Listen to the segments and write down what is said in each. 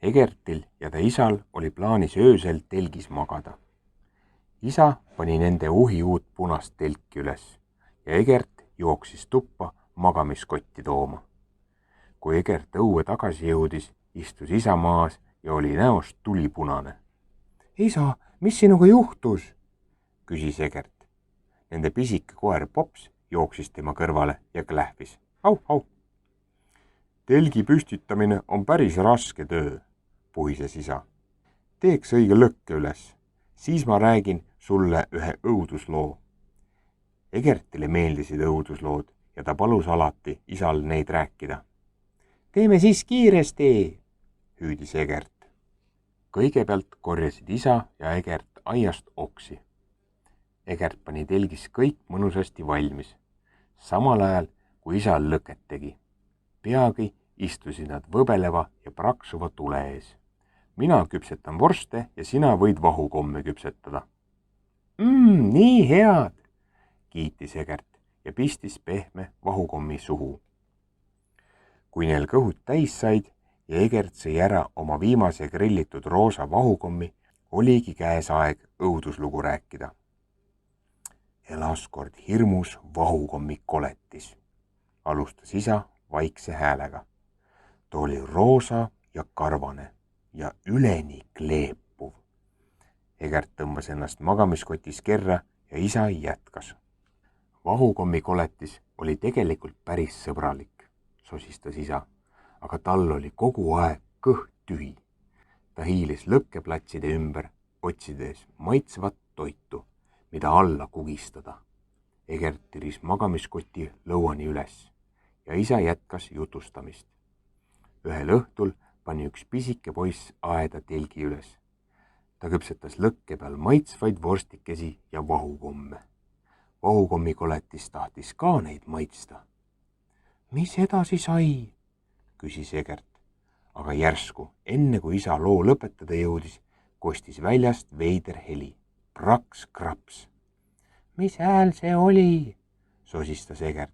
Egertil ja ta isal oli plaanis öösel telgis magada. Isa pani nende uhi uut punast telki üles ja Egert jooksis tuppa magamiskotti tooma. Kui Egert õue tagasi jõudis, istus isa maas ja oli näost tulipunane. Isa, mis sinuga juhtus? Küsis Egert. Nende pisike koer Pops jooksis tema kõrvale ja klähvis. Au, au. Telgi püstitamine on päris raske töö, puhises isa. Teeks õige lõkke üles, siis ma räägin sulle ühe õudusloo. Egertile meeldisid õuduslood ja ta palus alati isal neid rääkida. Teeme siis kiiresti, hüüdis Egert. Kõigepealt korjasid isa ja Egert aiast oksi. Egert pani telgis kõik mõnusasti valmis, samal ajal kui isa lõket tegi. Peagi istusid nad võbeleva ja praksuva tule ees. Mina küpsetan vorste ja sina võid vahukomme küpsetada. Nii head, kiitis Egert ja pistis pehme vahukommi suhu. Kui neil kõhud täis said ja Egert sõi ära oma viimase grillitud roosa vahukommi, oligi käes aeg õuduslugu rääkida. Elas kord hirmus vahukommi koletis, alustas isa vaikse häälega. Ta oli roosa ja karvane ja üleni kleepuv. Egert tõmbas ennast magamiskotis kerra ja isa jätkas. Vahukommi koletis oli tegelikult päris sõbralik, sosistas isa, aga tal oli kogu aeg kõht tühi. Ta hiilis lõkkeplatside ümber, otsides maitsvat toitu, mida alla kugistada. Egert tiris magamiskoti lõuani üles ja isa jätkas jutustamist. Ühel õhtul pani üks pisike poiss aeda telgi üles. Ta küpsetas lõkke peal maitsvaid vorstikesi ja vahukomme. Vahukommi koletis tahtis ka neid maitsta. Mis edasi sai? Küsis Egert, aga järsku, enne kui isa loo lõpetada jõudis, kostis väljast veider heli. Praks-kraps. Mis hääl see oli? Sosistas Egert.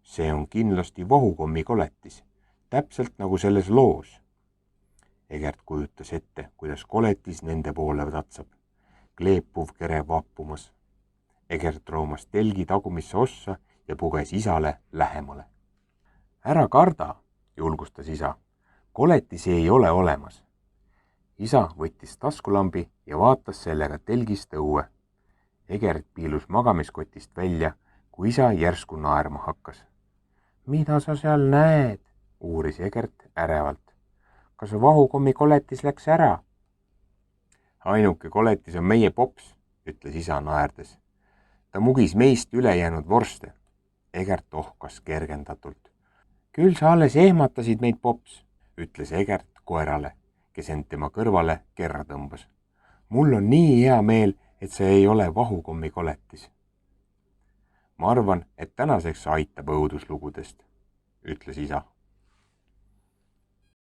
See on kindlasti vahukommi koletis, täpselt nagu selles loos. Egert kujutas ette, kuidas koletis nende poole tatsab, kleepuv kere vappumas. Egert roomas telgi tagumisse ossa ja puges isale lähemale. Ära karda, julgustas isa. Koletisi ei ole olemas. Isa võttis taskulambi ja vaatas sellega telgist õue. Egert piilus magamiskotist välja, kui isa järsku naerma hakkas. Mida sa seal näed? Uuris Egert ärevalt. Kas vahukommi koletis läks ära? Ainuke koletis on meie Pops, ütles isa naerdes. Ta mugis meist ülejäänud vorste. Egert ohkas kergendatult. Küll sa alles ehmatasid meid, Pops, ütles Egert koerale, kes end tema kõrvale kerra tõmbas. Mul on nii hea meel, et see ei ole vahukommi koletis. Ma arvan, et tänaseks aitab õuduslugudest, ütles isa.